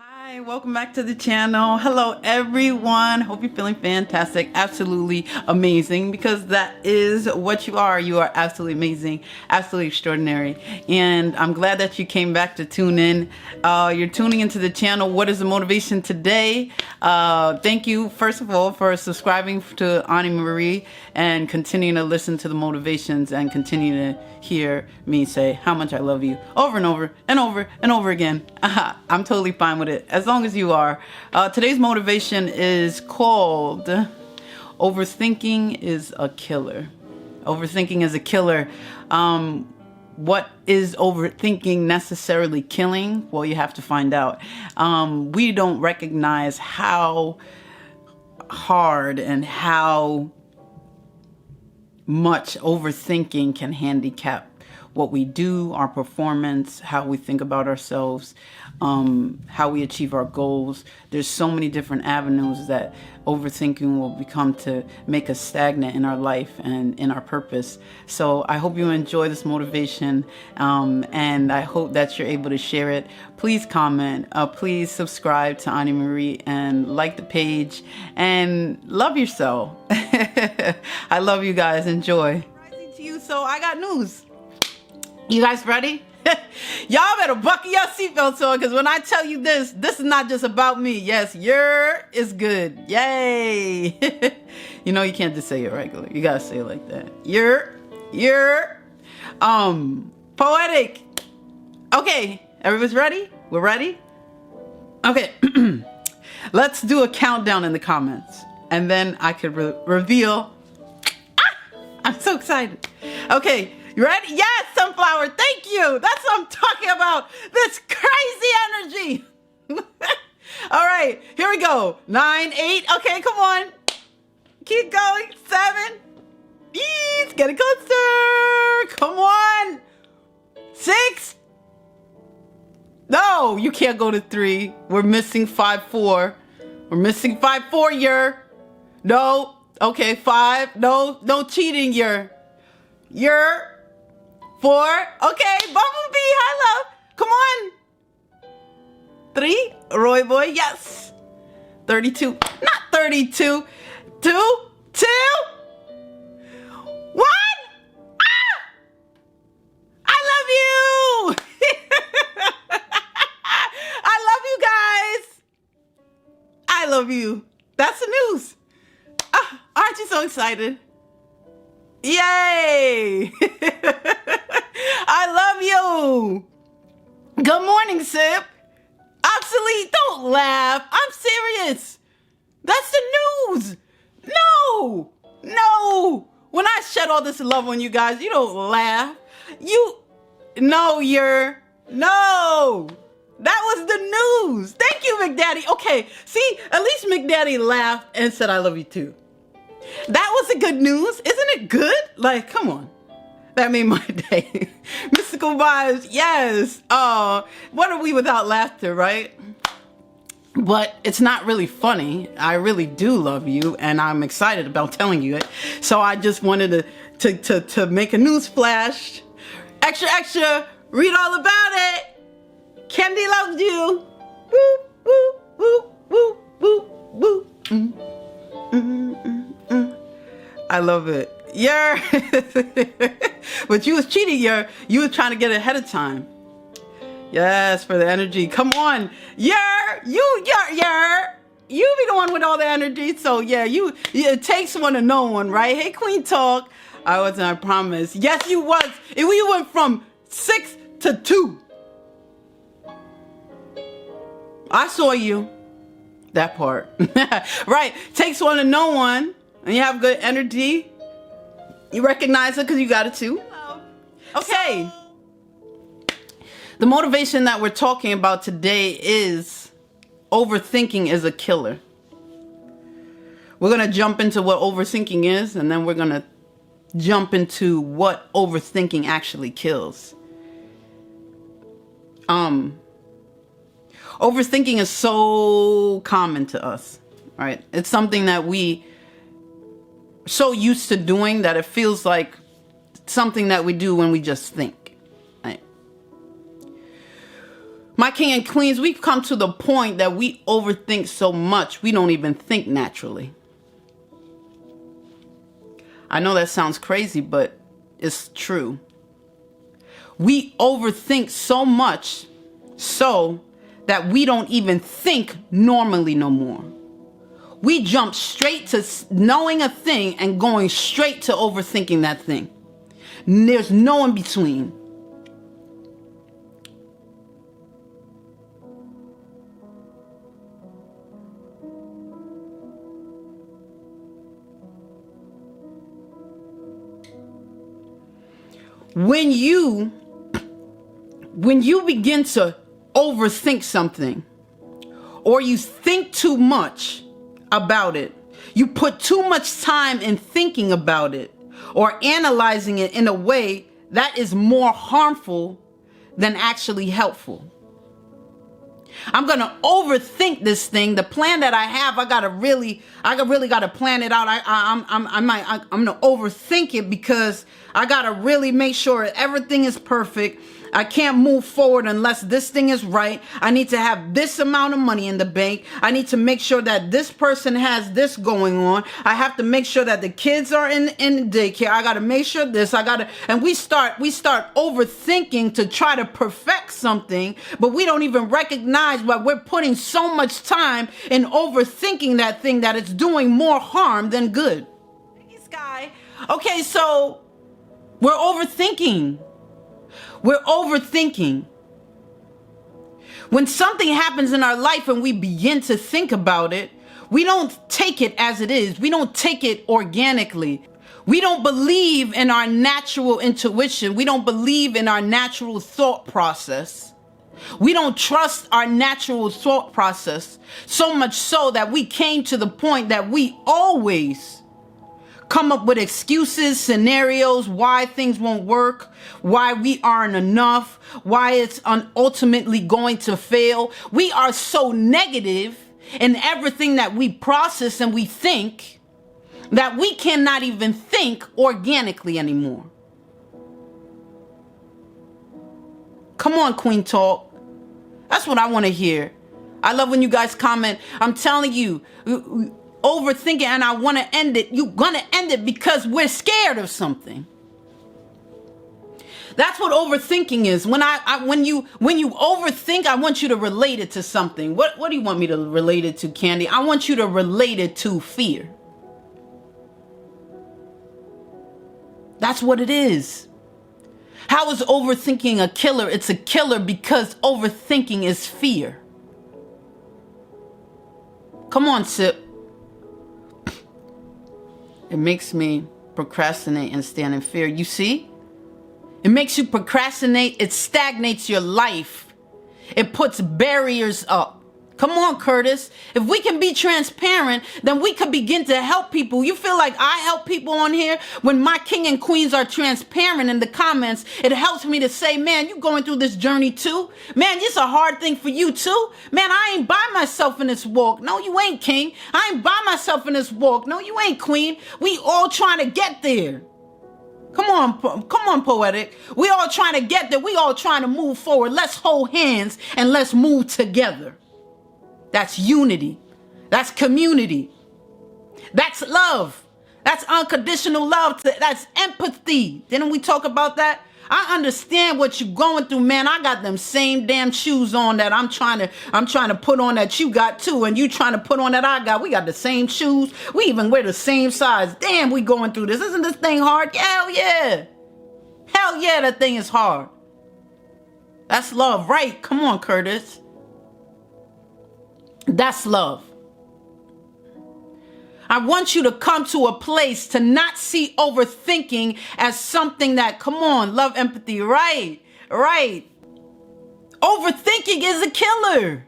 Hi, welcome back to the channel. Hello everyone. Hope you're feeling fantastic, absolutely amazing, because that is what you are. You are absolutely amazing, absolutely extraordinary. And I'm glad that you came back to tune in. You're tuning into the channel. What is the motivation today? Thank you, first of all, for subscribing to Ani Marie and continuing to listen to the motivations and continue to hear me say how much I love you over and over and over and over again. I'm totally fine with it, as long as you are. Today's motivation is called Overthinking is a Killer. Overthinking is a killer. What is overthinking necessarily killing? Well, you have to find out. We don't recognize how hard and how much overthinking can handicap what we do, our performance, how we think about ourselves, how we achieve our goals. There's so many different avenues that overthinking will become to make us stagnant in our life and in our purpose. So I hope you enjoy this motivation, and I hope that you're able to share it. Please comment, please subscribe to Ani Marie and like the page, and love yourself. I love you guys. Enjoy. Rising to you. So I got news. You guys ready? Y'all better buckle your seatbelts on, because when I tell you this is not just about me. Yes, is good. Yay. You know, you can't just say it regular. You gotta say it like that. Poetic. Okay, everybody's ready? We're ready? Okay. Let's do a countdown in the comments, and then I could reveal. I'm so excited. Okay. You ready? Yes, Sunflower. Thank you. That's what I'm talking about. This crazy energy. All right, here we go. 9, 8. Okay, come on. Keep going. 7. It's getting closer. Come on. 6. No, you can't go to 3. We're missing 5, 4. We're missing 5, 4. No. Okay, 5. No cheating. You're 4. Okay, Bumblebee, hi love. Come on. 3, Roy Boy, yes. 32, not 32. 2, 2, 1. Ah! I love you. I love you guys. I love you. That's the news. Aren't you so excited? Yay! I love you. Good morning, Sip. Obsolete, don't laugh. I'm serious. That's the news. No. When I shed all this love on you guys, you don't laugh. No. That was the news. Thank you, McDaddy. Okay, see, at least McDaddy laughed and said I love you too. That was the good news. Isn't it good? Like, come on. That made my day. Mystical vibes. Yes. Oh, what are we without laughter, right? But it's not really funny. I really do love you, and I'm excited about telling you it. So I just wanted to make a news flash. Extra, extra. Read all about it. Candy loves you. Woo, woo, woo, woo, woo, woo. I love it. But you was cheating. You was trying to get ahead of time. Yes, for the energy. Come on. You be the one with all the energy. So yeah, it takes one to know one, right? Hey, Queen Talk. I promise. Yes, you was. We went from 6 to 2. I saw you. That part. Right. Takes one to know one. And you have good energy. You recognize it because you got it too. Okay. The motivation that we're talking about today is overthinking is a killer. We're going to jump into what overthinking is, and then we're going to jump into what overthinking actually kills. Overthinking is so common to us, right? It's something that we so used to doing that it feels like something that we do when we just think. Right? My king and queens, we've come to the point that we overthink so much we don't even think naturally. I know that sounds crazy, but it's true. We overthink so much so that we don't even think normally no more. We jump straight to knowing a thing and going straight to overthinking that thing. There's no in between. When you begin to overthink something, or you think too much about it, you put too much time in thinking about it or analyzing it in a way that is more harmful than actually helpful. I'm gonna overthink this thing. The plan that I have, I really gotta plan it out. I'm gonna overthink it because I gotta really make sure everything is perfect. I can't move forward unless this thing is right. I need to have this amount of money in the bank. I need to make sure that this person has this going on. I have to make sure that the kids are in daycare. I got to make sure this, and we start overthinking to try to perfect something, but we don't even recognize why we're putting so much time in overthinking that thing that it's doing more harm than good. Hey, Sky. Okay, so we're overthinking. We're overthinking. When something happens in our life and we begin to think about it, we don't take it as it is. We don't take it organically. We don't believe in our natural intuition. We don't believe in our natural thought process. We don't trust our natural thought process, so much so that we came to the point that we always come up with excuses, scenarios, why things won't work, why we aren't enough, why it's ultimately going to fail. We are so negative in everything that we process and we think that we cannot even think organically anymore. Come on, Queen Talk. That's what I want to hear. I love when you guys comment. I'm telling you, overthinking, and I want to end it. You're going to end it because we're scared of something. That's what overthinking is. When you overthink, I want you to relate it to something. What do you want me to relate it to, Candy? I want you to relate it to fear. That's what it is. How is overthinking a killer? It's a killer because overthinking is fear. Come on, Sip. It makes me procrastinate and stand in fear. You see? It makes you procrastinate. It stagnates your life. It puts barriers up. Come on, Curtis. If we can be transparent, then we could begin to help people. You feel like I help people on here? When my king and queens are transparent in the comments, it helps me to say, man, you going through this journey too? Man, it's a hard thing for you too? Man, I ain't by myself in this walk. No, you ain't, king. I ain't by myself in this walk. No, you ain't, queen. We all trying to get there. Come on, Poetic. We all trying to get there. We all trying to move forward. Let's hold hands and let's move together. That's unity. That's community. That's love. That's unconditional love. That's empathy. Didn't we talk about that? I understand what you're going through, man. I got them same damn shoes on that I'm trying to put on that you got too, and you trying to put on that I got. We got the same shoes. We even wear the same size. Damn, we going through this. Isn't this thing hard? Hell yeah. Hell yeah, that thing is hard. That's love, right? Come on, Curtis. That's love. I want you to come to a place to not see overthinking as something that, come on, love, empathy, right. Overthinking is a killer.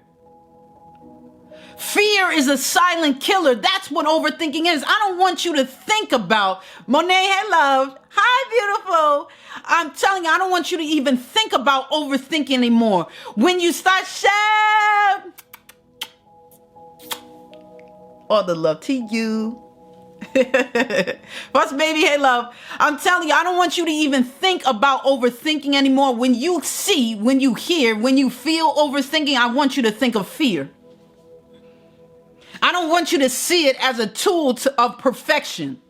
Fear is a silent killer. That's what overthinking is. I don't want you to think about, Monet, hey love, hi beautiful. I'm telling you, I don't want you to even think about overthinking anymore. When you start all the love to you. Plus, baby, hey, love, I'm telling you, I don't want you to even think about overthinking anymore. When you see, when you hear, when you feel overthinking, I want you to think of fear. I don't want you to see it as a tool of perfection.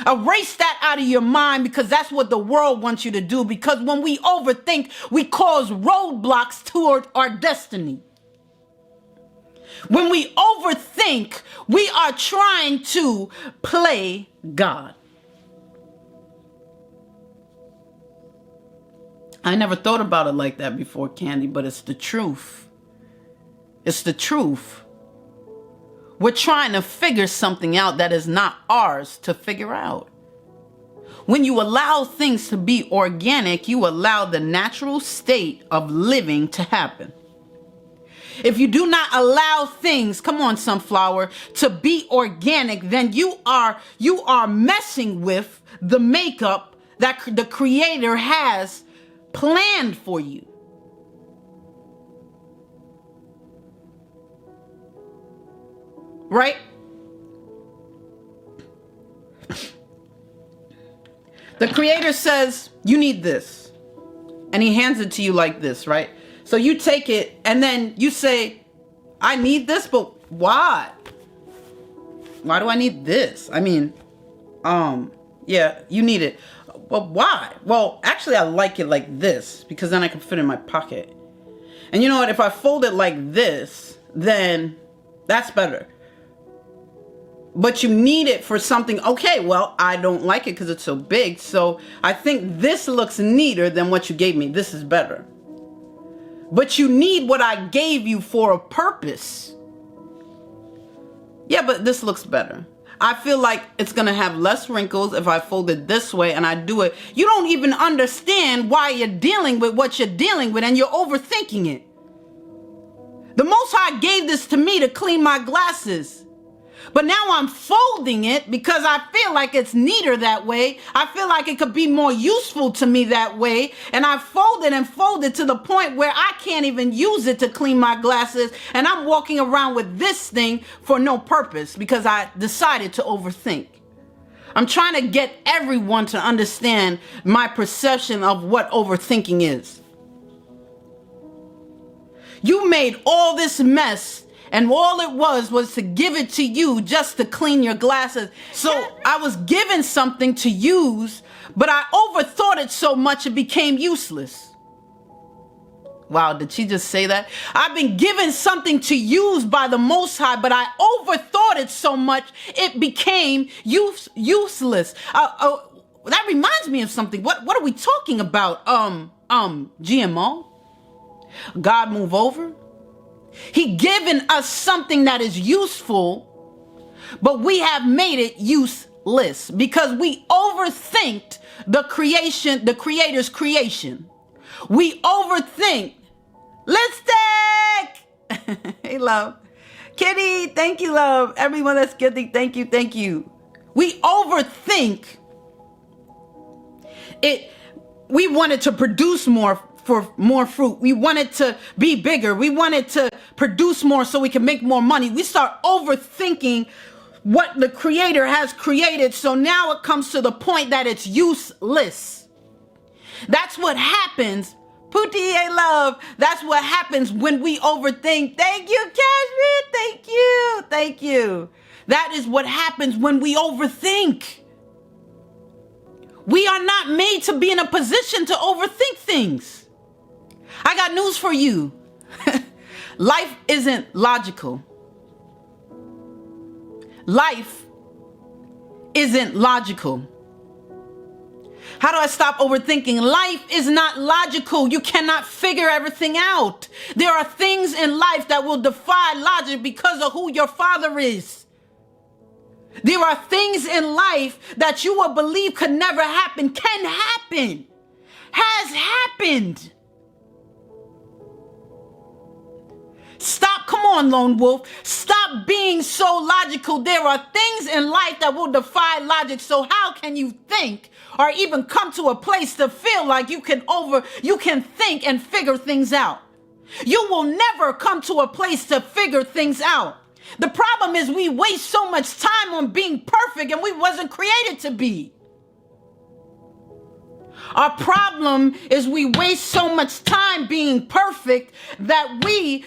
Erase that out of your mind, because that's what the world wants you to do. Because when we overthink, we cause roadblocks toward our destiny. When we overthink, we are trying to play God. I never thought about it like that before, Candy, but it's the truth. It's the truth. We're trying to figure something out that is not ours to figure out. When you allow things to be organic, you allow the natural state of living to happen. If you do not allow things, come on, sunflower, to be organic, then you are messing with the makeup that the Creator has planned for you. Right? The Creator says, you need this. And He hands it to you like this, right? So you take it and then you say, I need this, but why? Why do I need this? I mean, yeah, you need it. But why? Well, actually, I like it like this because then I can fit in my pocket. And you know what? If I fold it like this, then that's better. But you need it for something. Okay, well, I don't like it because it's so big. So I think this looks neater than what you gave me. This is better. But you need what I gave you for a purpose. Yeah, but this looks better. I feel like it's going to have less wrinkles if I fold it this way and I do it. You don't even understand why you're dealing with what you're dealing with, and you're overthinking it. The Most High gave this to me to clean my glasses. But now I'm folding it because I feel like it's neater that way. I feel like it could be more useful to me that way. And I fold it and fold it to the point where I can't even use it to clean my glasses. And I'm walking around with this thing for no purpose because I decided to overthink. I'm trying to get everyone to understand my perception of what overthinking is. You made all this mess, and all it was to give it to you just to clean your glasses. So I was given something to use, but I overthought it so much it became useless. Wow, did she just say that? I've been given something to use by the Most High, but I overthought it so much it became useless. That reminds me of something. What are we talking about? GMO? God move over? He given us something that is useful, but we have made it useless because we overthinked the Creator's creation. We overthink. Lipstick! Hey, love. Kitty, thank you, love. Everyone that's getting, thank you. We overthink it. We wanted to produce more for more fruit. We want it to be bigger. We want it to produce more so we can make more money. We start overthinking what the Creator has created. So now it comes to the point that it's useless. That's what happens. Pootie, hey, love. That's what happens when we overthink. Thank you, Cashmere. Thank you. That is what happens when we overthink. We are not made to be in a position to overthink things. I got news for you. Life isn't logical. Life isn't logical. How do I stop overthinking? Life is not logical. You cannot figure everything out. There are things in life that will defy logic because of who your father is. There are things in life that you will believe could never happen, can happen, has happened. Stop, come on, Lone Wolf. Stop being so logical. There are things in life that will defy logic. So how can you think or even come to a place to feel like you can think and figure things out? You will never come to a place to figure things out. The problem is we waste so much time on being perfect and we wasn't created to be. Our problem is we waste so much time being perfect that we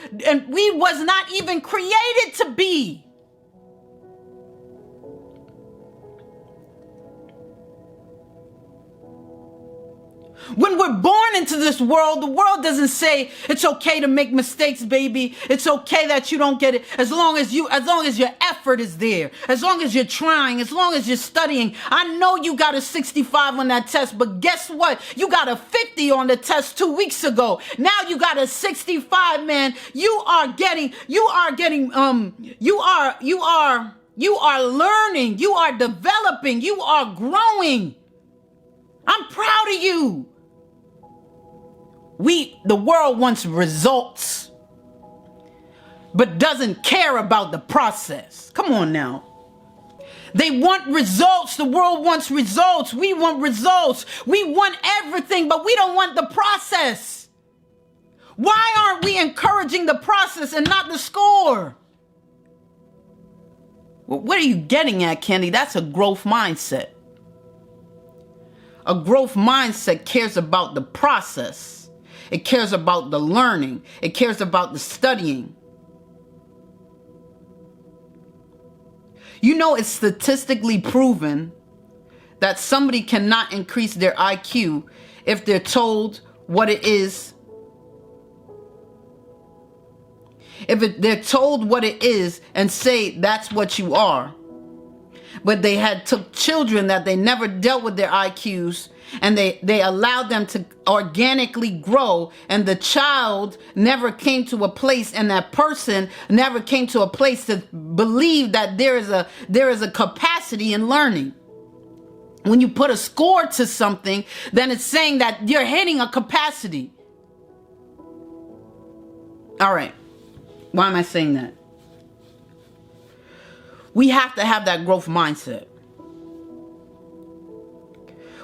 was not even created to be. When we're born into this world, the world doesn't say it's okay to make mistakes, baby. It's okay that you don't get it as long as your effort is there, as long as you're trying, as long as you're studying. I know you got a 65 on that test, but guess what? You got a 50 on the test 2 weeks ago. Now you got a 65, man. You are learning, you are developing, you are growing. I'm proud of you. The world wants results, but doesn't care about the process. Come on now. They want results. The world wants results. We want results. We want everything, but we don't want the process. Why aren't we encouraging the process and not the score? Well, what are you getting at, Candy? That's a growth mindset. A growth mindset cares about the process. It cares about the learning. It cares about the studying. You know, it's statistically proven that somebody cannot increase their IQ if they're told what it is. They're told what it is and say that's what you are. But they took children that they never dealt with their IQs and they allowed them to organically grow, and the child never came to a place, and that person never came to a place to believe that there is a capacity in learning. When you put a score to something, then it's saying that you're hitting a capacity. All right. Why am I saying that? We have to have that growth mindset.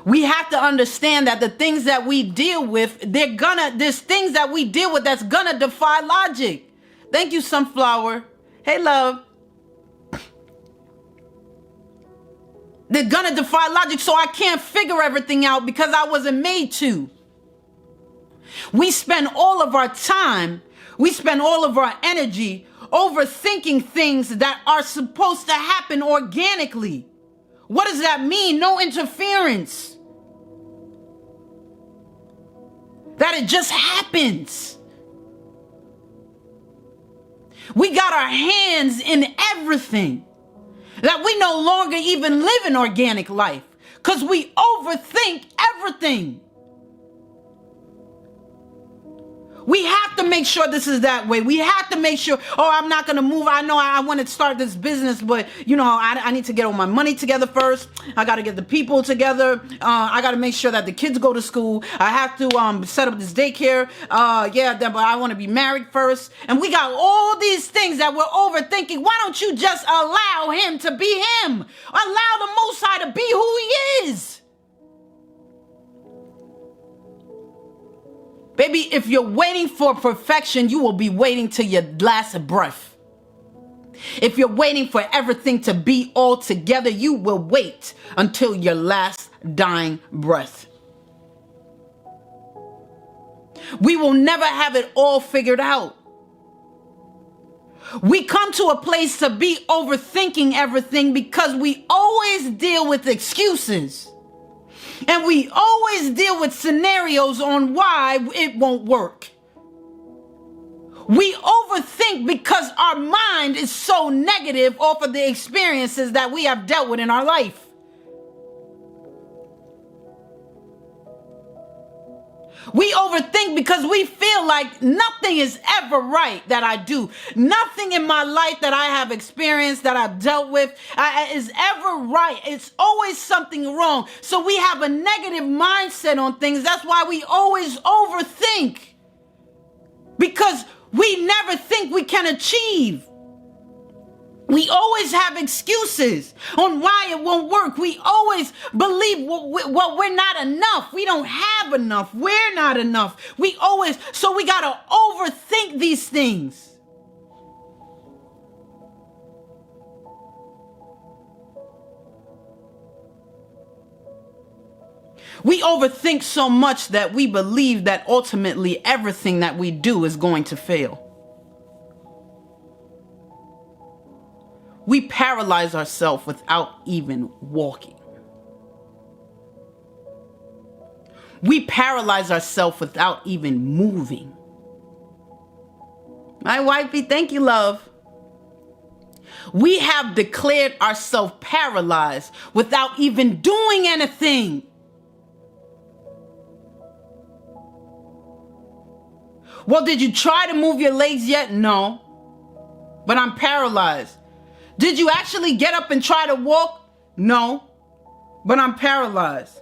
We have to understand that the things that we deal with, there's things that we deal with that's gonna defy logic. Thank you, Sunflower. Hey, love. They're gonna defy logic, so I can't figure everything out because I wasn't made to. We spend all of our time, we spend all of our energy overthinking things that are supposed to happen organically. What does that mean? No interference. That it just happens. We got our hands in everything. That we no longer even live an organic life because we overthink everything. We have to make sure this is that way. We have to make sure, I'm not going to move. I know I want to start this business, but, I need to get all my money together first. I got to get the people together. I got to make sure that the kids go to school. I have to set up this daycare. But I want to be married first. And we got all these things that we're overthinking. Why don't you just allow him to be him? Allow the Most High to be who he is. Baby, if you're waiting for perfection, you will be waiting till your last breath. If you're waiting for everything to be all together, you will wait until your last dying breath. We will never have it all figured out. We come to a place to be overthinking everything because we always deal with excuses. And we always deal with scenarios on why it won't work. We overthink because our mind is so negative off of the experiences that we have dealt with in our life. We overthink because we feel like nothing is ever right that I do. Nothing in my life that I have experienced, that I've dealt with, is ever right. It's always something wrong. So we have a negative mindset on things. That's why we always overthink. Because we never think we can achieve. We always have excuses on why it won't work. We always believe, we're not enough. We don't have enough. We're not enough. So we got to overthink these things. We overthink so much that we believe that ultimately everything that we do is going to fail. We paralyze ourselves without even walking. We paralyze ourselves without even moving. My wifey, thank you, love. We have declared ourselves paralyzed without even doing anything. Well, did you try to move your legs yet? No. But I'm paralyzed. Did you actually get up and try to walk? No. But I'm paralyzed.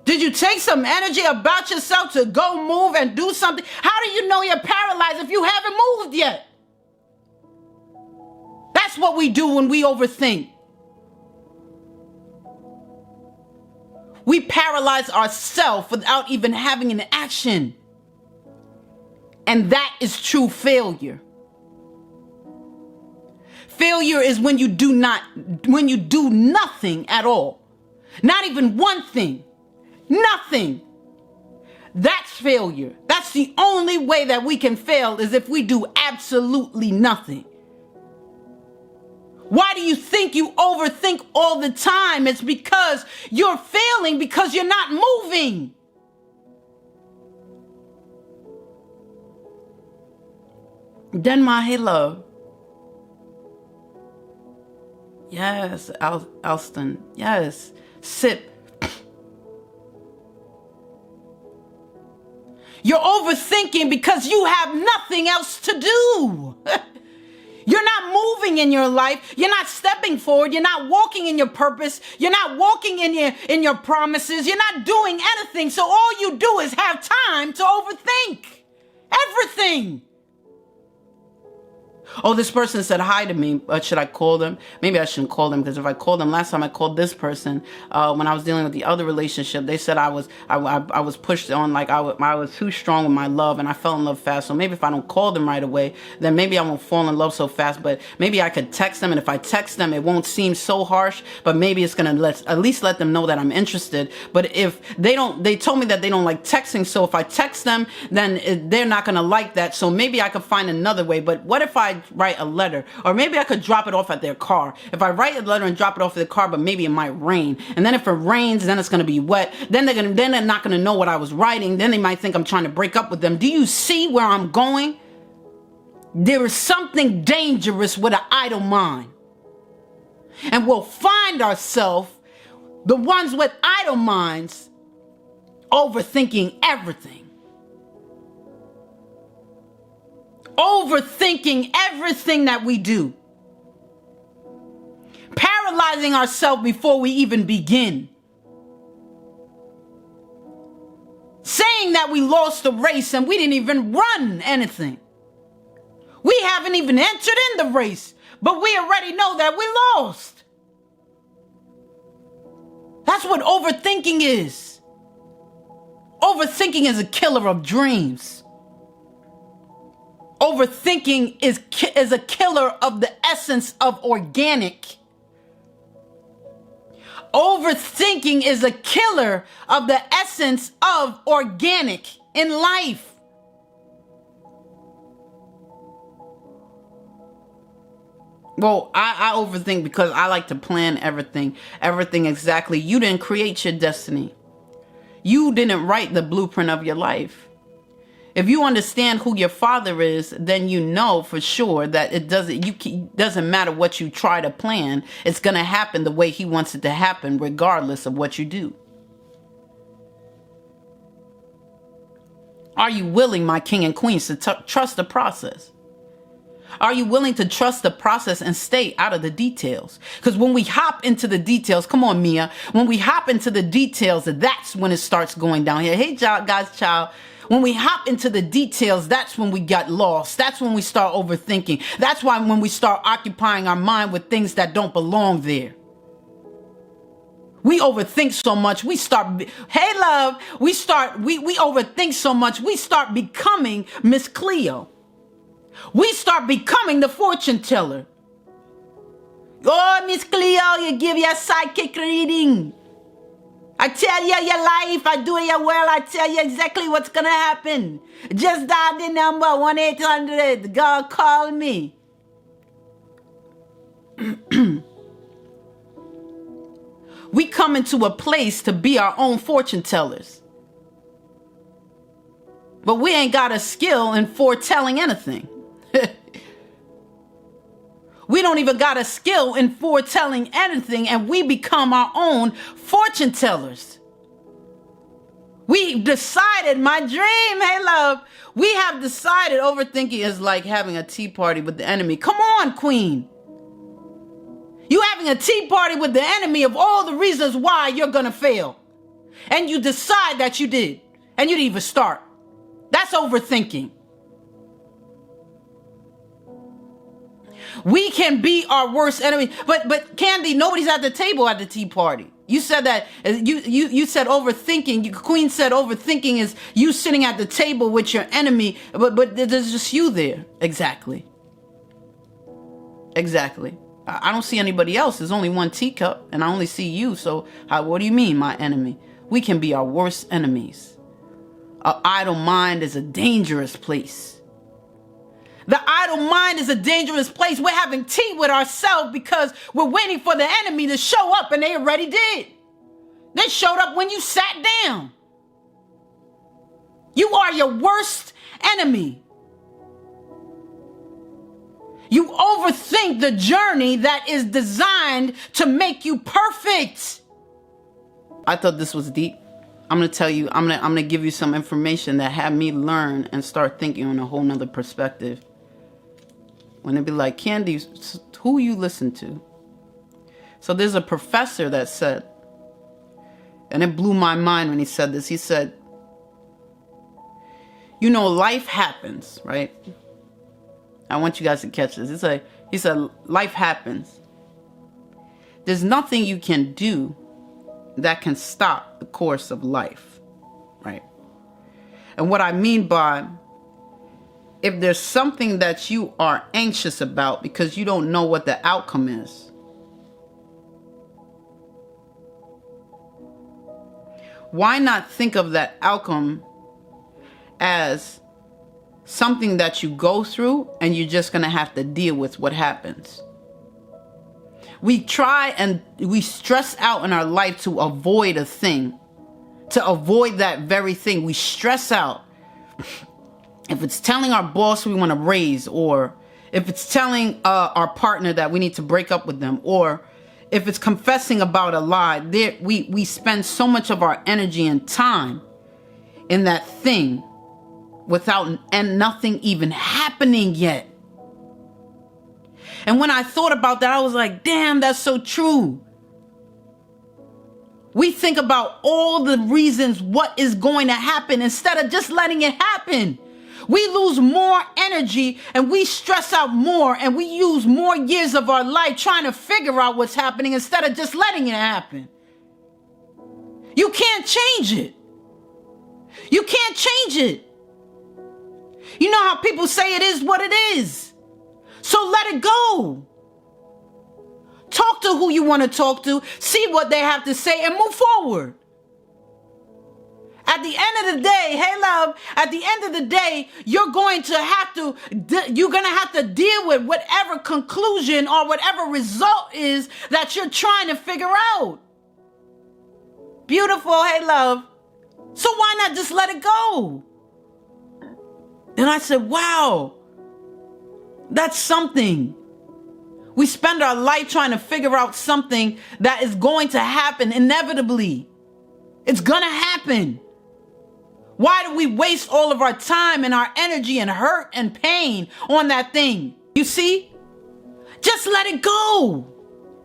Did you take some energy about yourself to go move and do something? How do you know you're paralyzed if you haven't moved yet? That's what we do when we overthink. We paralyze ourselves without even having an action. And that is true failure. Failure is when you do nothing at all. Not even one thing. Nothing. That's failure. That's the only way that we can fail, is if we do absolutely nothing. Why do you think you overthink all the time? It's because you're failing because you're not moving. Denma, hey love. Yes, Alston. Yes. Sip. You're overthinking because you have nothing else to do. You're not moving in your life. You're not stepping forward. You're not walking in your purpose. You're not walking in your promises. You're not doing anything. So all you do is have time to overthink everything. Oh, this person said hi to me. Should I call them? Maybe I shouldn't call them, because if I call them, last time I called this person when I was dealing with the other relationship, they said I was pushed on, like I was too strong with my love, and I fell in love fast. So maybe if I don't call them right away, then maybe I won't fall in love so fast. But maybe I could text them, and if I text them, it won't seem so harsh. But maybe it's gonna at least let them know that I'm interested. But if they told me that they don't like texting. So if I text them, then they're not gonna like that. So maybe I could find another way. But what if I write a letter? Or maybe I could drop it off at their car. If I write a letter and drop it off at the car, but maybe it might rain. And then if it rains, then it's going to be wet. Then they're not going to know what I was writing. Then they might think I'm trying to break up with them. Do you see where I'm going? There is something dangerous with an idle mind. And we'll find ourselves, the ones with idle minds, overthinking everything. Overthinking everything that we do. Paralyzing ourselves before we even begin. Saying that we lost the race and we didn't even run anything. We haven't even entered in the race, but we already know that we lost. That's what overthinking is. Overthinking is a killer of dreams. Overthinking is a killer of the essence of organic. Overthinking is a killer of the essence of organic in life. Well, I overthink because I like to plan everything exactly. You didn't create your destiny. You didn't write the blueprint of your life. If you understand who your father is, then you know for sure that it doesn't matter what you try to plan. It's going to happen the way he wants it to happen, regardless of what you do. Are you willing, my king and queens, to trust the process? Are you willing to trust the process and stay out of the details? Because when we hop into the details, come on, Mia, when we hop into the details, that's when it starts going down here. Hey, God's child. When we hop into the details, that's when we got lost. That's when we start overthinking. That's why when we start occupying our mind with things that don't belong there. We overthink so much. We overthink so much. We start becoming Miss Cleo. We start becoming the fortune teller. Oh, Miss Cleo, you give your psychic reading. I tell you your life, I do your well, I tell you exactly what's gonna happen. Just dial the number 1-800, God call me. We come into a place to be our own fortune tellers. But we ain't got a skill in foretelling anything. We don't even got a skill in foretelling anything, and we become our own fortune tellers. We decided, my dream, hey love, we have decided overthinking is like having a tea party with the enemy. Come on, queen. You having a tea party with the enemy of all the reasons why you're gonna fail. And you decide that you did, and you didn't even start. That's overthinking. We can be our worst enemy. But Candy, nobody's at the table at the tea party. You said that, you said overthinking. Queen said overthinking is you sitting at the table with your enemy, but there's just you there. Exactly. Exactly. I don't see anybody else. There's only one teacup, and I only see you. So what do you mean, my enemy? We can be our worst enemies. An idle mind is a dangerous place. The idle mind is a dangerous place. We're having tea with ourselves because we're waiting for the enemy to show up, and they already did. They showed up when you sat down. You are your worst enemy. You overthink the journey that is designed to make you perfect. I thought this was deep. I'm going to tell you, I'm going to give you some information that had me learn and start thinking on a whole nother perspective. When they be like, Candy, who you listen to? So there's a professor that said, and it blew my mind when he said this. He said, you know, life happens, right? I want you guys to catch this. He said, life happens. There's nothing you can do that can stop the course of life, right? And what I mean by, if there's something that you are anxious about because you don't know what the outcome is, why not think of that outcome as something that you go through and you're just going to have to deal with what happens? We try and we stress out in our life to avoid a thing, to avoid that very thing. We stress out. If it's telling our boss we want to raise, or if it's telling our partner that we need to break up with them, or if it's confessing about a lie, we spend so much of our energy and time in that thing without and nothing even happening yet. And when I thought about that, I was like, damn, that's so true. We think about all the reasons what is going to happen instead of just letting it happen. We lose more energy and we stress out more and we use more years of our life trying to figure out what's happening instead of just letting it happen. You can't change it. You can't change it. You know how people say it is what it is. So let it go. Talk to who you want to talk to, see what they have to say, and move forward. At the end of the day, hey love, at the end of the day, you're going to have to deal with whatever conclusion or whatever result is that you're trying to figure out. Beautiful, hey love. So why not just let it go? And I said, wow, that's something. We spend our life trying to figure out something that is going to happen inevitably. It's going to happen. Why do we waste all of our time and our energy and hurt and pain on that thing? You see? Just let it go.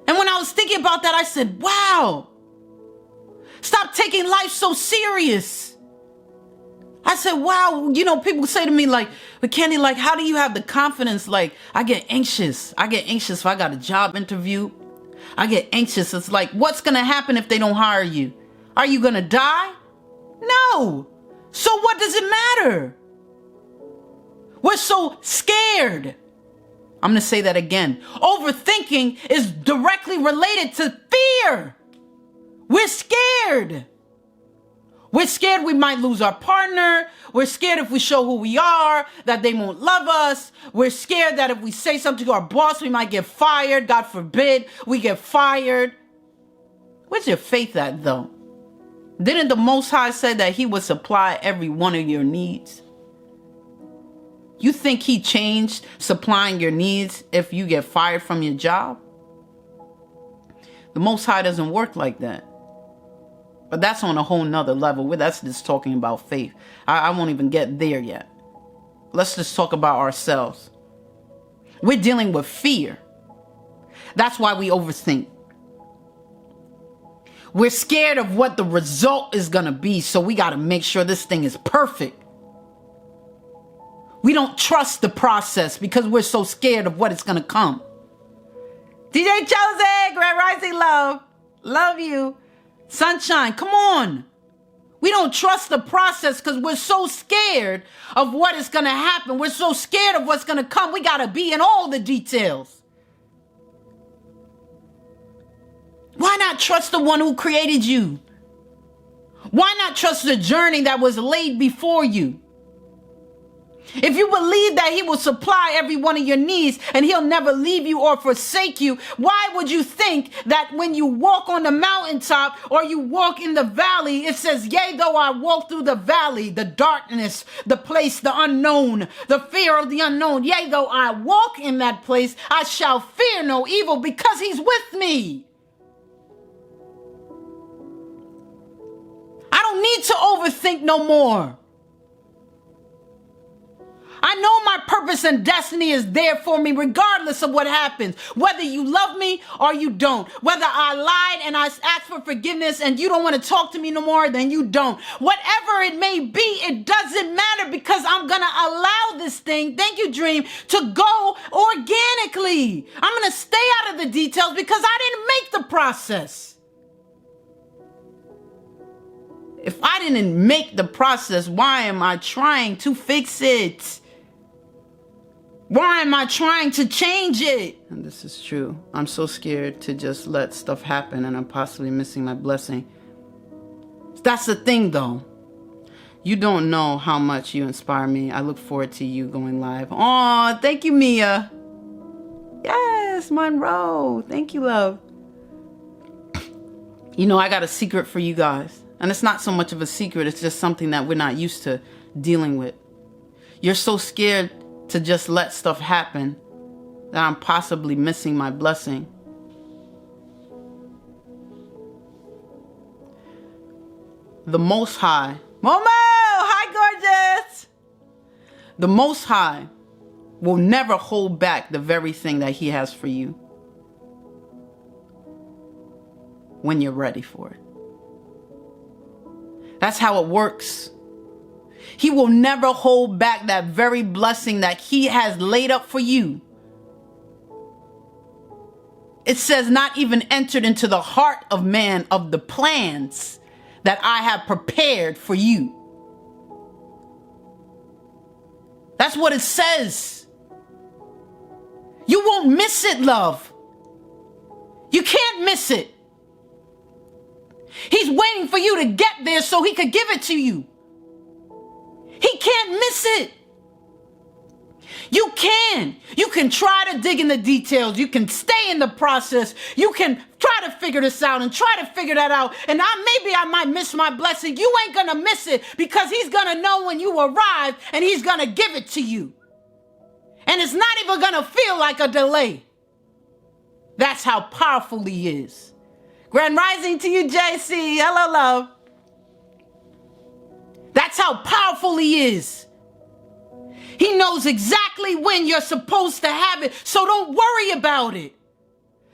And when I was thinking about that, I said, wow, stop taking life so serious. I said, wow, you know, people say to me like, but Candy, like, how do you have the confidence? Like, I get anxious. If I got a job interview. I get anxious. It's like, what's going to happen if they don't hire you? Are you going to die? No. So what does it matter? We're so scared. I'm going to say that again. Overthinking is directly related to fear. We're scared. We're scared we might lose our partner. We're scared if we show who we are, that they won't love us. We're scared that if we say something to our boss, we might get fired. God forbid we get fired. Where's your faith at, though? Didn't the Most High say that he would supply every one of your needs? You think he changed supplying your needs if you get fired from your job? The Most High doesn't work like that. But that's on a whole nother level. That's just talking about faith. I won't even get there yet. Let's just talk about ourselves. We're dealing with fear. That's why we overthink. We're scared of what the result is going to be, so we got to make sure this thing is perfect. We don't trust the process because we're so scared of what it's going to come. DJ Jose, Grand Rising Love. Love you. Sunshine, come on. We don't trust the process because we're so scared of what is going to happen. We're so scared of what's going to come. We got to be in all the details. Why not trust the one who created you? Why not trust the journey that was laid before you? If you believe that he will supply every one of your needs and he'll never leave you or forsake you, why would you think that when you walk on the mountaintop or you walk in the valley, it says, yea, though I walk through the valley, the darkness, the place, the unknown, the fear of the unknown, yea, though I walk in that place, I shall fear no evil because he's with me. I don't need to overthink no more. I know my purpose and destiny is there for me regardless of what happens. Whether you love me or you don't. Whether I lied and I asked for forgiveness and you don't want to talk to me no more, then you don't. Whatever it may be, it doesn't matter because I'm going to allow this thing, thank you, Dream, to go organically. I'm going to stay out of the details because I didn't make the process. If I didn't make the process, why am I trying to fix it? Why am I trying to change it? And this is true. I'm so scared to just let stuff happen and I'm possibly missing my blessing. That's the thing though. You don't know how much you inspire me. I look forward to you going live. Oh, thank you, Mia. Yes, Monroe. Thank you, love. You know, I got a secret for you guys. And it's not so much of a secret. It's just something that we're not used to dealing with. You're so scared to just let stuff happen that I'm possibly missing my blessing. The Most High. Momo! Hi, gorgeous! The Most High will never hold back the very thing that he has for you when you're ready for it. That's how it works. He will never hold back that very blessing that he has laid up for you. It says not even entered into the heart of man of the plans that I have prepared for you. That's what it says. You won't miss it, love. You can't miss it. He's waiting for you to get there so he could give it to you. He can't miss it. You can. You can try to dig in the details. You can stay in the process. You can try to figure this out and try to figure that out. And maybe I might miss my blessing. You ain't going to miss it because he's going to know when you arrive and he's going to give it to you. And it's not even going to feel like a delay. That's how powerful he is. Grand Rising to you, JC. Hello, love. That's how powerful he is. He knows exactly when you're supposed to have it, so don't worry about it.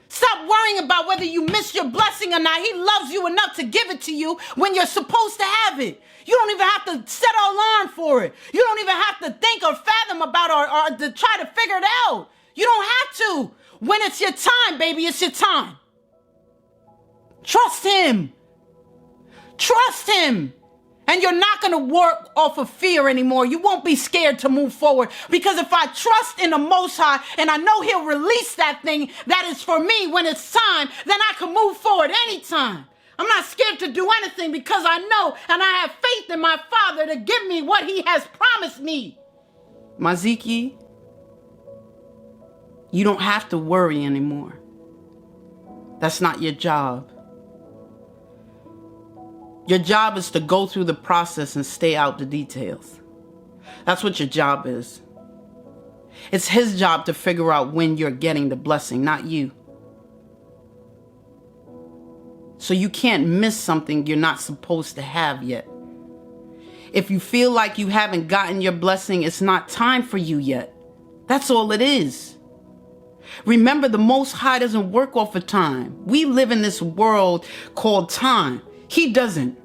Stop worrying about whether you missed your blessing or not. He loves you enough to give it to you when you're supposed to have it. You don't even have to set an alarm for it. You don't even have to think or fathom about or to try to figure it out. You don't have to. When it's your time, baby, it's your time. Trust him. Trust him. And you're not going to work off of fear anymore. You won't be scared to move forward. Because if I trust in the Most High and I know he'll release that thing that is for me when it's time, then I can move forward anytime. I'm not scared to do anything because I know and I have faith in my Father to give me what he has promised me. Maziki, you don't have to worry anymore. That's not your job. Your job is to go through the process and stay out the details. That's what your job is. It's his job to figure out when you're getting the blessing, not you. So you can't miss something you're not supposed to have yet. If you feel like you haven't gotten your blessing, it's not time for you yet. That's all it is. Remember, the Most High doesn't work off of time. We live in this world called time. He doesn't.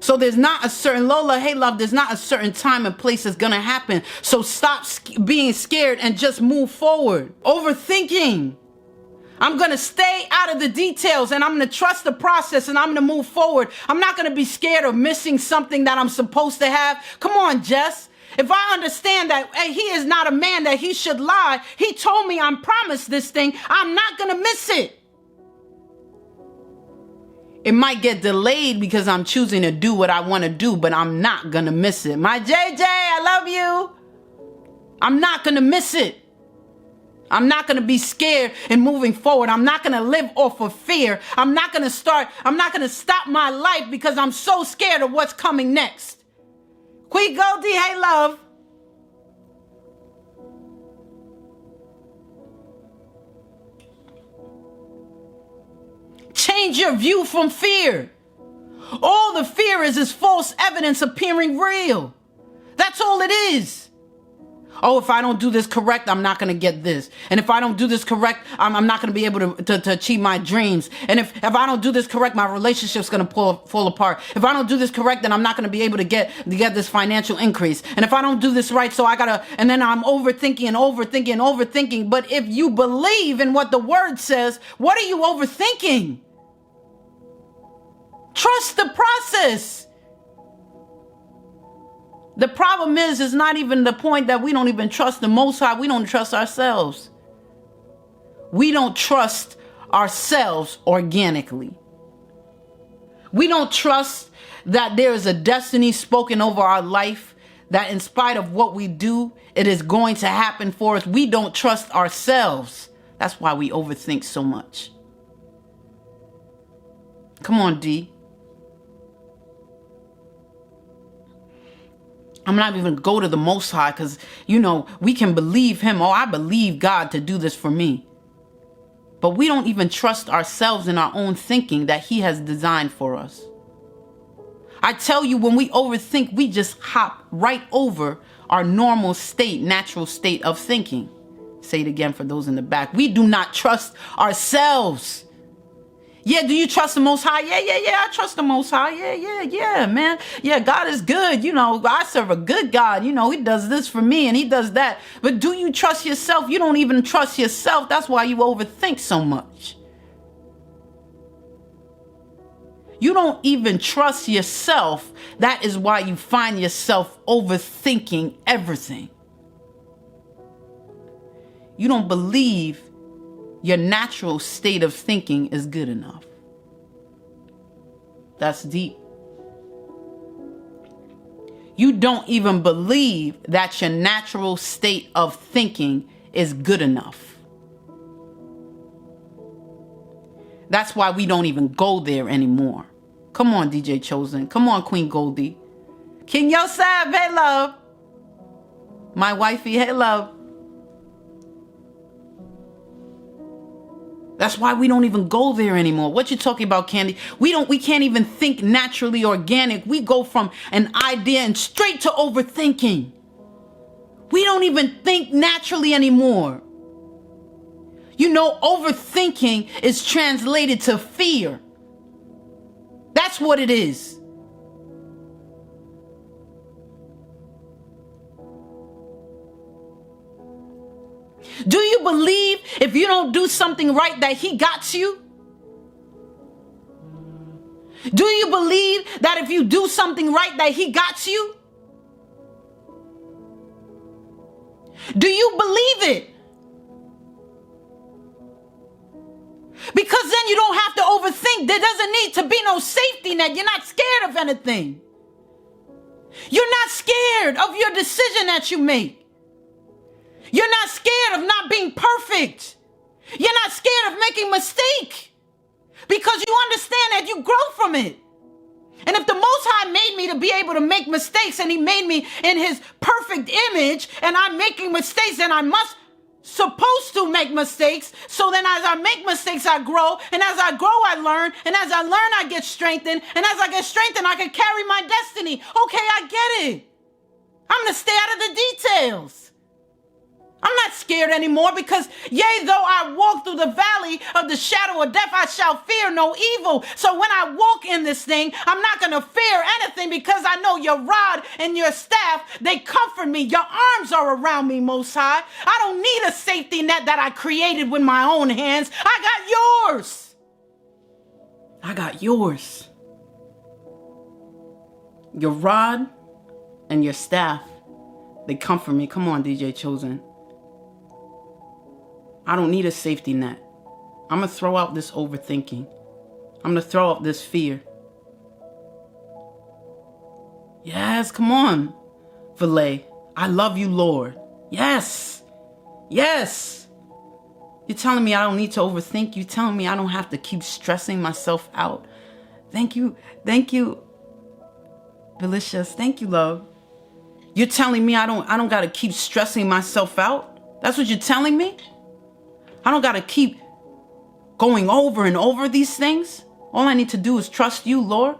So there's not a certain, Lola, hey love, there's not a certain time and place that's going to happen. So stop being scared and just move forward. Overthinking. I'm going to stay out of the details and I'm going to trust the process and I'm going to move forward. I'm not going to be scared of missing something that I'm supposed to have. Come on, Jess. If I understand that hey, he is not a man that he should lie, he told me I'm promised this thing, I'm not going to miss it. It might get delayed because I'm choosing to do what I want to do, but I'm not going to miss it. My JJ, I love you. I'm not going to miss it. I'm not going to be scared and moving forward. I'm not going to live off of fear. I'm not going to stop my life because I'm so scared of what's coming next. Queen Goldie, hey love. Change your view from fear. All the fear is false evidence appearing real. That's all it is. Oh, if I don't do this correct, I'm not going to get this. And if I don't do this correct, I'm not going to be able to achieve my dreams. And if I don't do this correct, my relationship's going to fall apart. If I don't do this correct, then I'm not going to be able to get this financial increase. And if I don't do this right, and then I'm overthinking. But if you believe in what the word says, what are you overthinking? Trust the process. The problem is not even the point that we don't even trust the Most High. We don't trust ourselves. We don't trust ourselves organically. We don't trust that there is a destiny spoken over our life, that in spite of what we do, it is going to happen for us. We don't trust ourselves. That's why we overthink so much. Come on, D. I'm not even going to go to the Most High because, we can believe him. Oh, I believe God to do this for me. But we don't even trust ourselves in our own thinking that he has designed for us. I tell you, when we overthink, we just hop right over our normal state, natural state of thinking. Say it again for those in the back. We do not trust ourselves. Yeah, do you trust the Most High? Yeah, I trust the Most High. Yeah, man. Yeah, God is good. I serve a good God. He does this for me and he does that. But do you trust yourself? You don't even trust yourself. That's why you overthink so much. You don't even trust yourself. That is why you find yourself overthinking everything. You don't believe your natural state of thinking is good enough. That's deep. You don't even believe that your natural state of thinking is good enough. That's why we don't even go there anymore. Come on, DJ Chosen. Come on, Queen Goldie. King Yosef, hey love. My wifey, hey love. That's why we don't even go there anymore. What you talking about, Candy? We can't even think naturally organic. We go from an idea and straight to overthinking. We don't even think naturally anymore. Overthinking is translated to fear. That's what it is. Do you believe if you don't do something right that he got you? Do you believe that if you do something right that he got you? Do you believe it? Because then you don't have to overthink. There doesn't need to be no safety net. You're not scared of anything. You're not scared of your decision that you make. You're not scared of not being perfect. You're not scared of making mistake. Because you understand that you grow from it. And if the Most High made me to be able to make mistakes, and he made me in his perfect image, and I'm making mistakes, then I must supposed to make mistakes. So then as I make mistakes, I grow. And as I grow, I learn. And as I learn, I get strengthened. And as I get strengthened, I can carry my destiny. Okay, I get it. I'm going to stay out of the details. I'm not scared anymore because, yea, though I walk through the valley of the shadow of death, I shall fear no evil. So when I walk in this thing, I'm not going to fear anything because I know your rod and your staff, they comfort me. Your arms are around me, Most High. I don't need a safety net that I created with my own hands. I got yours. I got yours. Your rod and your staff, they comfort me. Come on, DJ Chosen. I don't need a safety net. I'm going to throw out this overthinking. I'm going to throw out this fear. Yes, come on, Valet. I love you, Lord. Yes. Yes. You're telling me I don't need to overthink. You're telling me I don't have to keep stressing myself out. Thank you. Thank you, Delicious. Thank you, love. You're telling me I don't got to keep stressing myself out? That's what you're telling me? I don't got to keep going over and over these things. All I need to do is trust you, Lord.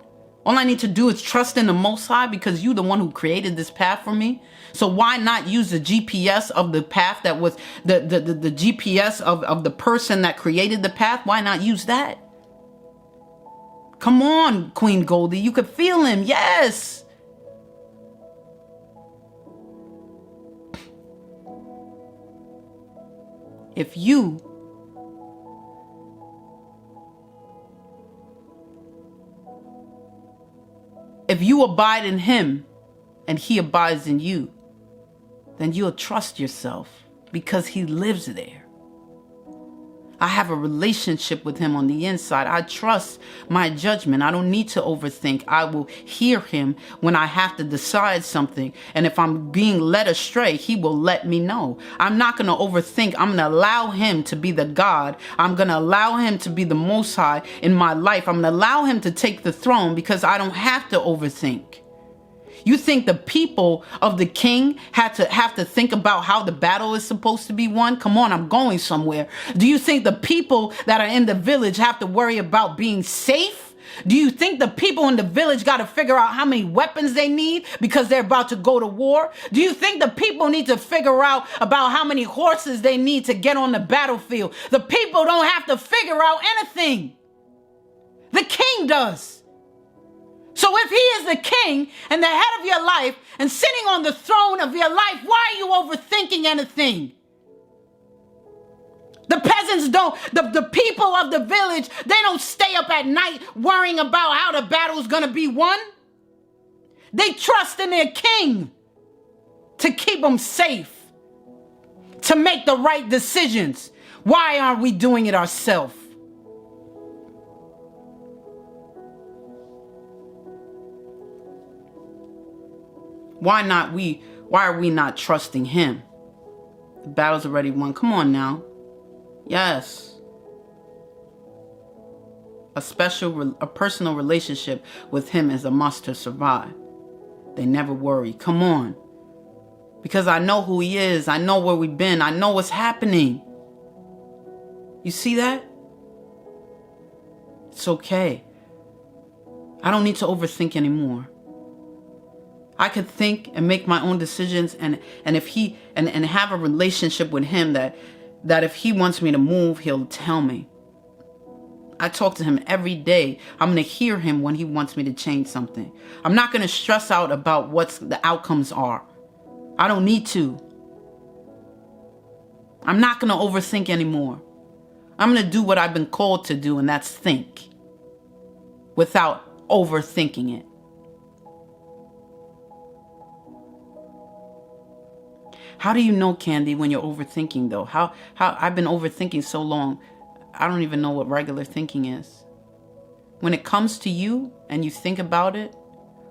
All I need to do is trust in the Most High because you're the one who created this path for me. So why not use the GPS of the path that was the GPS of the person that created the path? Why not use that? Come on, Queen Goldie. You could feel him. Yes. If you abide in him and he abides in you, then you'll trust yourself because he lives there. I have a relationship with him on the inside. I trust my judgment. I don't need to overthink. I will hear him when I have to decide something. And if I'm being led astray, he will let me know. I'm not going to overthink. I'm going to allow him to be the God. I'm going to allow him to be the Most High in my life. I'm going to allow him to take the throne because I don't have to overthink. You think the people of the king have to think about how the battle is supposed to be won? Come on, I'm going somewhere. Do you think the people that are in the village have to worry about being safe? Do you think the people in the village got to figure out how many weapons they need because they're about to go to war? Do you think the people need to figure out about how many horses they need to get on the battlefield? The people don't have to figure out anything. The king does. So if he is the king and the head of your life and sitting on the throne of your life, why are you overthinking anything? The peasants don't, the people of the village, they don't stay up at night worrying about how the battle's going to be won. They trust in their king to keep them safe, to make the right decisions. Why aren't we doing it ourselves? Why are we not trusting him? The battle's already won. Come on now. Yes. A personal relationship with him is a must to survive. They never worry. Come on. Because I know who he is. I know where we've been. I know what's happening. You see that? It's okay. I don't need to overthink anymore. I could think and make my own decisions and if he and have a relationship with him that if he wants me to move, he'll tell me. I talk to him every day. I'm going to hear him when he wants me to change something. I'm not going to stress out about what the outcomes are. I don't need to. I'm not going to overthink anymore. I'm going to do what I've been called to do, and that's think without overthinking it. How do you know, Candy, when you're overthinking, though? How I've been overthinking so long. I don't even know what regular thinking is. When it comes to you and you think about it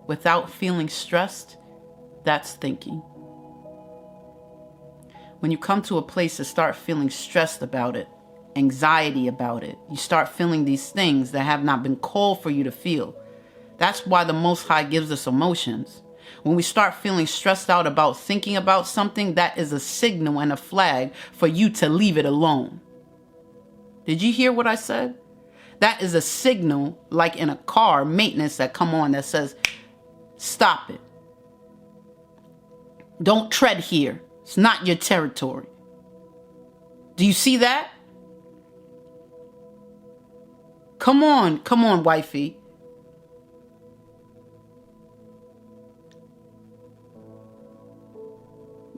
without feeling stressed, that's thinking. When you come to a place to start feeling stressed about it, anxiety about it, you start feeling these things that have not been called for you to feel. That's why the Most High gives us emotions. When we start feeling stressed out about thinking about something, that is a signal and a flag for you to leave it alone. Did you hear what I said? That is a signal, like in a car maintenance that come on that says, stop it. Don't tread here. It's not your territory. Do you see that? Come on, wifey.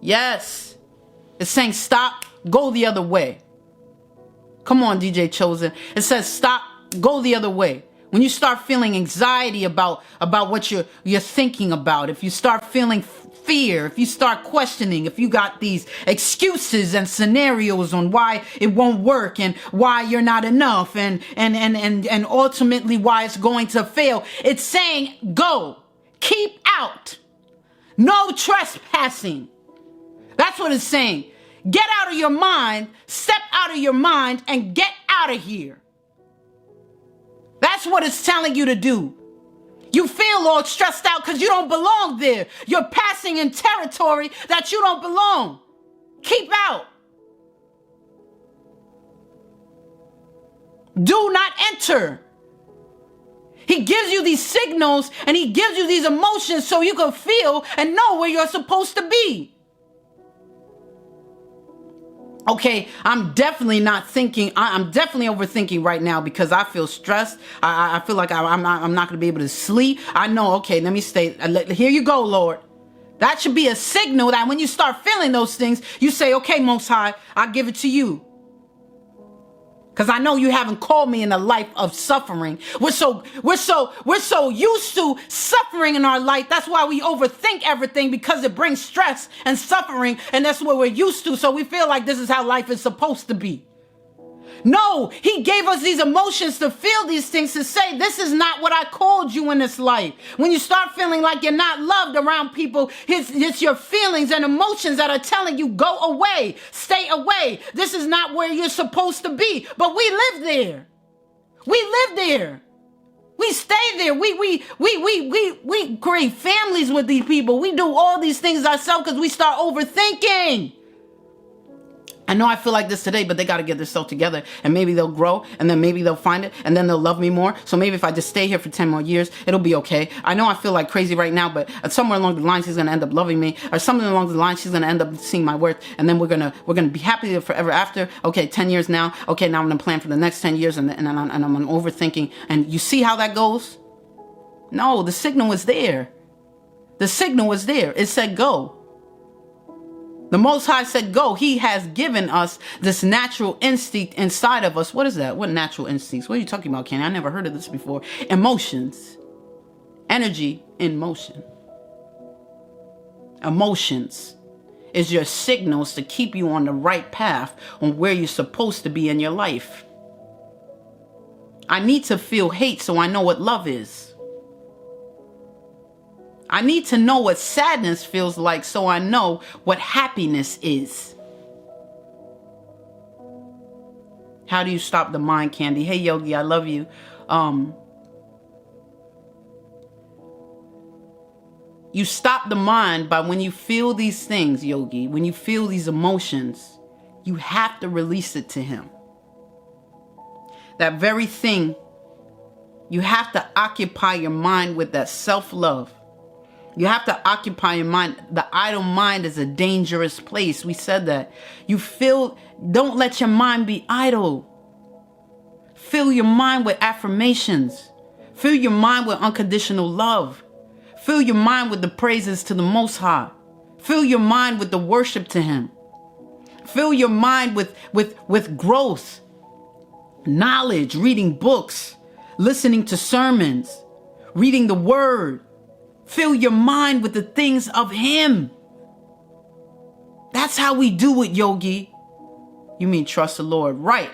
Yes. It's saying stop, go the other way. Come on, DJ Chosen. It says stop, go the other way. When you start feeling anxiety about what you're thinking about, if you start feeling fear, if you start questioning, if you got these excuses and scenarios on why it won't work and why you're not enough and ultimately why it's going to fail, it's saying go, keep out, no trespassing. That's what it's saying. Get out of your mind, step out of your mind, and get out of here. That's what it's telling you to do. You feel all stressed out because you don't belong there. You're passing in territory that you don't belong. Keep out. Do not enter. He gives you these signals and he gives you these emotions so you can feel and know where you're supposed to be. Okay, I'm definitely not thinking. I'm definitely overthinking right now because I feel stressed. I feel like I'm not going to be able to sleep. I know, okay, let me stay. Here you go, Lord. That should be a signal that when you start feeling those things, you say, okay, Most High, I give it to you. Because I know you haven't called me in a life of suffering. We're so used to suffering in our life. That's why we overthink everything, because it brings stress and suffering, and that's what we're used to. So we feel like this is how life is supposed to be. No, he gave us these emotions to feel these things, to say, this is not what I called you in this life. When you start feeling like you're not loved around people, it's your feelings and emotions that are telling you, go away, stay away. This is not where you're supposed to be. But we live there. We live there. We stay there. We create families with these people. We do all these things ourselves because we start overthinking. I know I feel like this today, but they got to get themselves together, and maybe they'll grow, and then maybe they'll find it, and then they'll love me more. So maybe if I just stay here for 10 more years, it'll be okay. I know I feel like crazy right now, but somewhere along the line, she's going to end up loving me, or something along the line, she's going to end up seeing my worth, and then we're going to be happy forever after. Okay, 10 years now. Okay, now I'm going to plan for the next 10 years, and I'm overthinking. And you see how that goes? No, the signal was there. The signal was there. It said go. The Most High said go. He has given us this natural instinct inside of us. What is that? What natural instincts? What are you talking about, Kenny? I never heard of this before. Emotions. Energy in motion. Emotions is your signals to keep you on the right path on where you're supposed to be in your life. I need to feel hate so I know what love is. I need to know what sadness feels like so I know what happiness is. How do you stop the mind, Candy? Hey, Yogi, I love you. You stop the mind by when you feel these things, Yogi, when you feel these emotions, you have to release it to him. That very thing, you have to occupy your mind with that self-love. You have to occupy your mind. The idle mind is a dangerous place. We said that. Don't let your mind be idle. Fill your mind with affirmations. Fill your mind with unconditional love. Fill your mind with the praises to the Most High. Fill your mind with the worship to him. Fill your mind with growth, knowledge, reading books, listening to sermons, reading the word. Fill your mind with the things of him. That's how we do it, Yogi. You mean trust the Lord, right?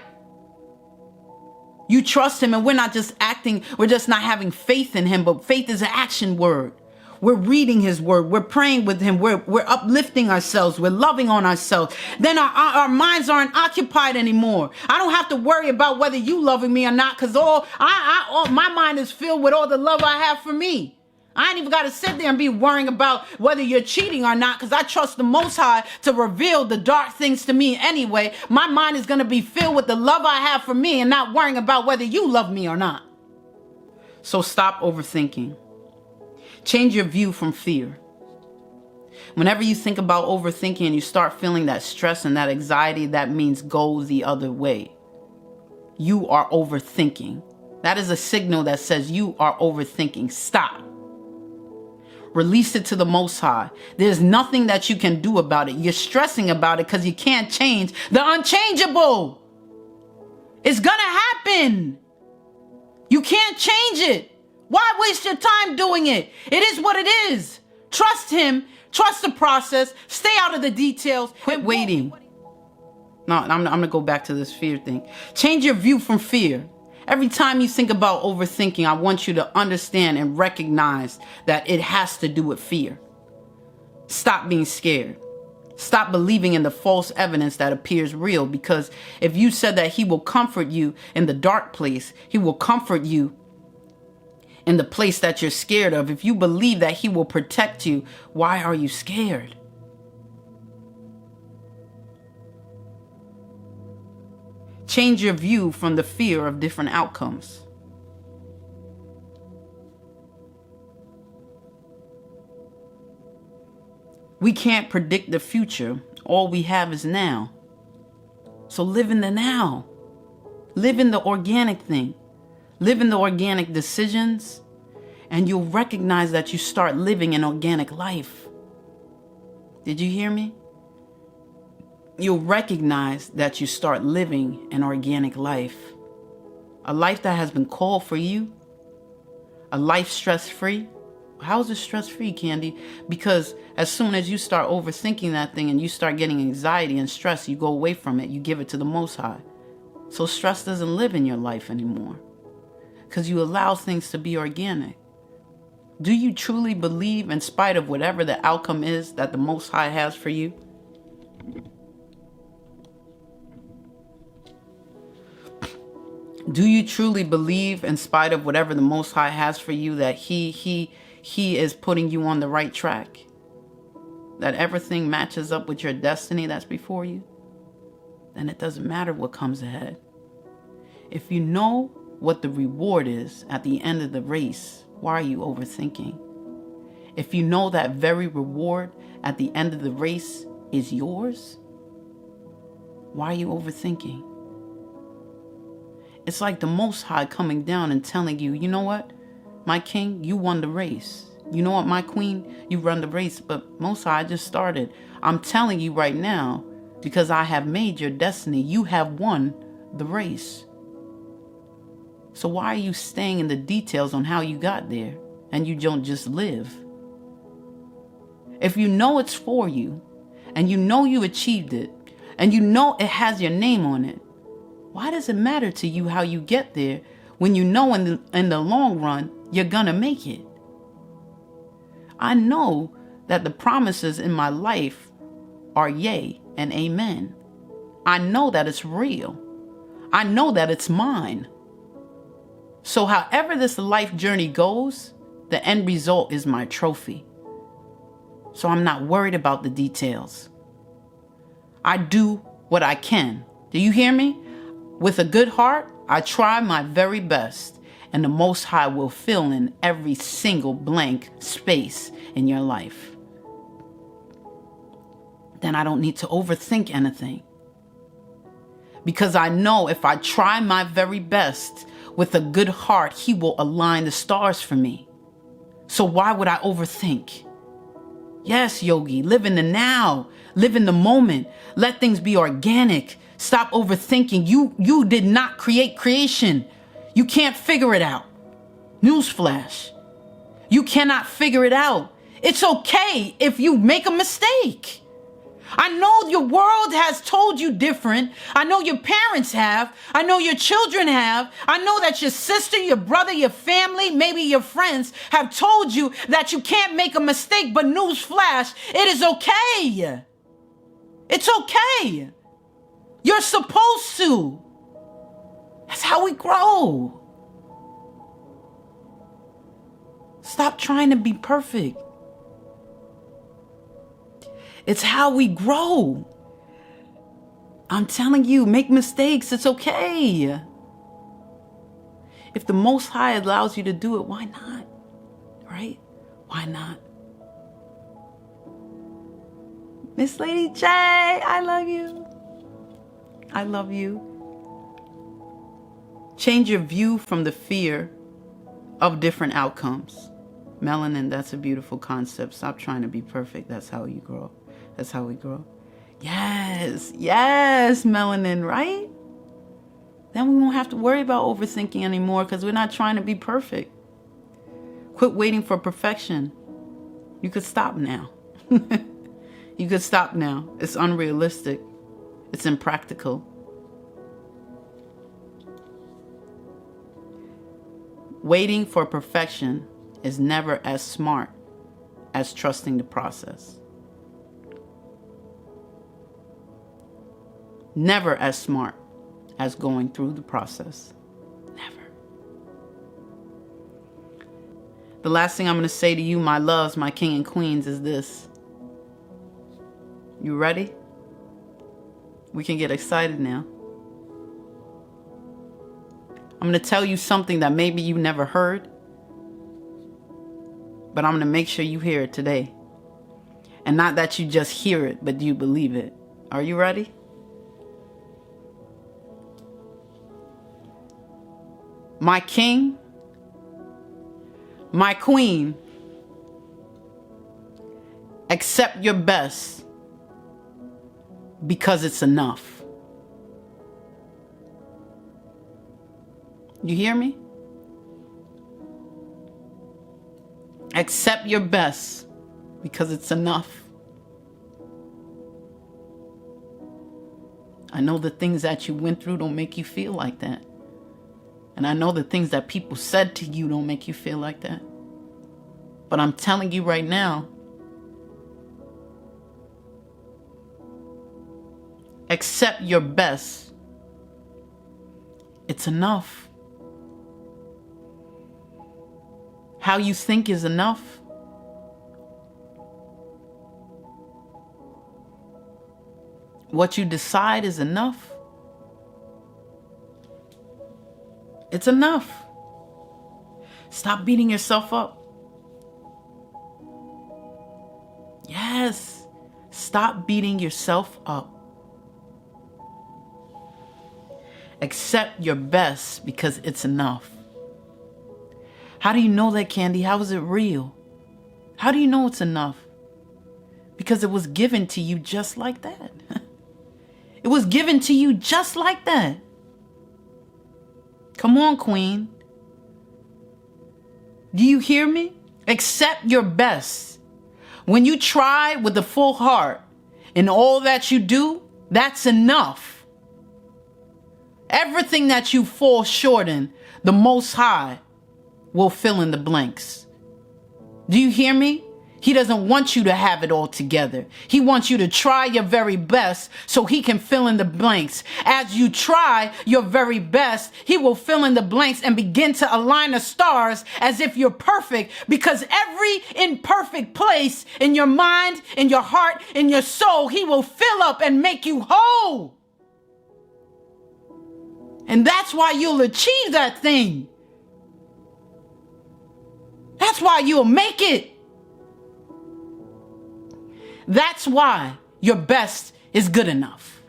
You trust him, and we're not just acting, we're just not having faith in him, but faith is an action word. We're reading his word. We're praying with him. We're uplifting ourselves. We're loving on ourselves. Then our minds aren't occupied anymore. I don't have to worry about whether you loving me or not, because all my mind is filled with all the love I have for me. I ain't even got to sit there and be worrying about whether you're cheating or not, because I trust the Most High to reveal the dark things to me anyway. My mind is going to be filled with the love I have for me and not worrying about whether you love me or not. So stop overthinking. Change your view from fear. Whenever you think about overthinking and you start feeling that stress and that anxiety, that means go the other way. You are overthinking. That is a signal that says you are overthinking. Stop. Release it to the Most High. There's nothing that you can do about it. You're stressing about it because you can't change the unchangeable. It's gonna happen. You can't change it. Why waste your time doing it? It is what it is. Trust him. Trust the process. Stay out of the details. Quit waiting. No, I'm going to go back to this fear thing. Change your view from fear. Every time you think about overthinking, I want you to understand and recognize that it has to do with fear. Stop being scared. Stop believing in the false evidence that appears real, because if you said that he will comfort you in the dark place, he will comfort you in the place that you're scared of. If you believe that he will protect you, why are you scared? Change your view from the fear of different outcomes. We can't predict the future. All we have is now. So live in the now. Live in the organic thing. Live in the organic decisions, and you'll recognize that you start living an organic life. Did you hear me? You'll recognize that you start living an organic life. A life that has been called for you. A life stress-free. How is it stress-free, Candy? Because as soon as you start overthinking that thing and you start getting anxiety and stress, you go away from it. You give it to the Most High. So stress doesn't live in your life anymore, because you allow things to be organic. Do you truly believe, in spite of whatever the outcome is, that the Most High has for you? Do you truly believe, in spite of whatever the Most High has for you, that He is putting you on the right track? That everything matches up with your destiny that's before you? Then it doesn't matter what comes ahead. If you know what the reward is at the end of the race, why are you overthinking? If you know that very reward at the end of the race is yours, why are you overthinking? It's like the Most High coming down and telling you, you know what, my king, you won the race. You know what, my queen, you run the race, but Most High, I just started. I'm telling you right now, because I have made your destiny, you have won the race. So why are you staying in the details on how you got there and you don't just live? If you know it's for you and you know you achieved it and you know it has your name on it, why does it matter to you how you get there when you know in the long run you're gonna make it? I know that the promises in my life are yay and amen. I know that it's real. I know that it's mine. So however this life journey goes, the end result is my trophy. So I'm not worried about the details. I do what I can. Do you hear me? With a good heart, I try my very best, and the Most High will fill in every single blank space in your life. Then I don't need to overthink anything. Because I know if I try my very best with a good heart, He will align the stars for me. So why would I overthink? Yes, Yogi, live in the now. Live in the moment. Let things be organic. Stop overthinking. You did not create creation. You can't figure it out. Newsflash. You cannot figure it out. It's okay if you make a mistake. I know your world has told you different. I know your parents have. I know your children have. I know that your sister, your brother, your family, maybe your friends have told you that you can't make a mistake, but newsflash, it is okay. It's okay. You're supposed to. That's how we grow. Stop trying to be perfect. It's how we grow. I'm telling you, make mistakes. It's okay. If the Most High allows you to do it, why not? Right? Why not? Miss Lady J, I love you. I love you. Change your view from the fear of different outcomes. Melanin, that's a beautiful concept. Stop trying to be perfect. That's how you grow. That's how we grow. Yes, melanin, right? Then we won't have to worry about overthinking anymore because we're not trying to be perfect. Quit waiting for perfection. You could stop now. You could stop now. It's unrealistic. It's impractical. Waiting for perfection is never as smart as trusting the process. Never as smart as going through the process. Never. The last thing I'm going to say to you, my loves, my king and queens, is this. You ready? We can get excited now. I'm going to tell you something that maybe you never heard, but I'm going to make sure you hear it today. And not that you just hear it, but you believe it. Are you ready? My king, my queen, accept your best because it's enough. You hear me? Accept your best because it's enough. I know the things that you went through don't make you feel like that. And I know the things that people said to you don't make you feel like that. But I'm telling you right now, accept your best. It's enough. How you think is enough. What you decide is enough. It's enough. Stop beating yourself up. Yes. Stop beating yourself up. Accept your best because it's enough. How do you know that, Candy? How is it real? How do you know it's enough? Because it was given to you just like that. It was given to you just like that. Come on, queen. Do you hear me? Accept your best. When you try with a full heart in all that you do, that's enough. Everything that you fall short in, the Most High will fill in the blanks. Do you hear me? He doesn't want you to have it all together. He wants you to try your very best so he can fill in the blanks. As you try your very best, he will fill in the blanks and begin to align the stars as if you're perfect, because every imperfect place in your mind, in your heart, in your soul, he will fill up and make you whole. And that's why you'll achieve that thing. That's why you'll make it. That's why your best is good enough.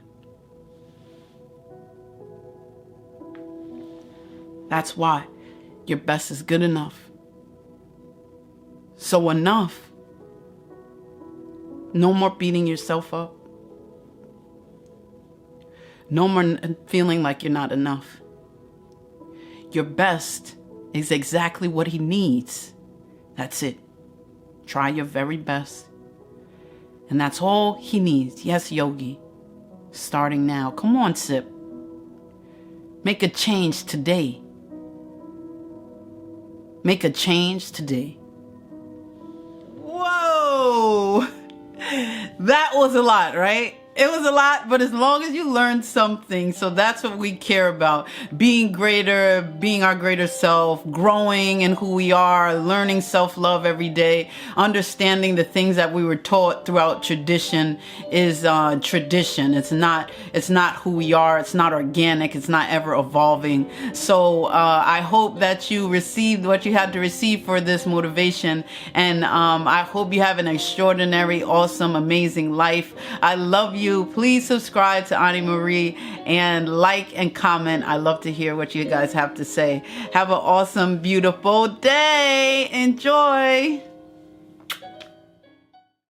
That's why your best is good enough. So enough. No more beating yourself up. No more feeling like you're not enough. Your best is exactly what he needs. That's it. Try your very best. And that's all he needs. Yes, Yogi. Starting now. Come on, Sip. Make a change today. Make a change today. Whoa! That was a lot, right? It was a lot, but as long as you learned something, so that's what we care about. Being greater, being our greater self, growing in who we are, learning self-love every day, understanding the things that we were taught throughout tradition is tradition. It's not who we are. It's not organic. It's not ever evolving. So I hope that you received what you had to receive for this motivation. And I hope you have an extraordinary, awesome, amazing life. I love you. Please subscribe to Ani Marie and like and comment. I love to hear what you guys have to say. Have an awesome, beautiful day. Enjoy.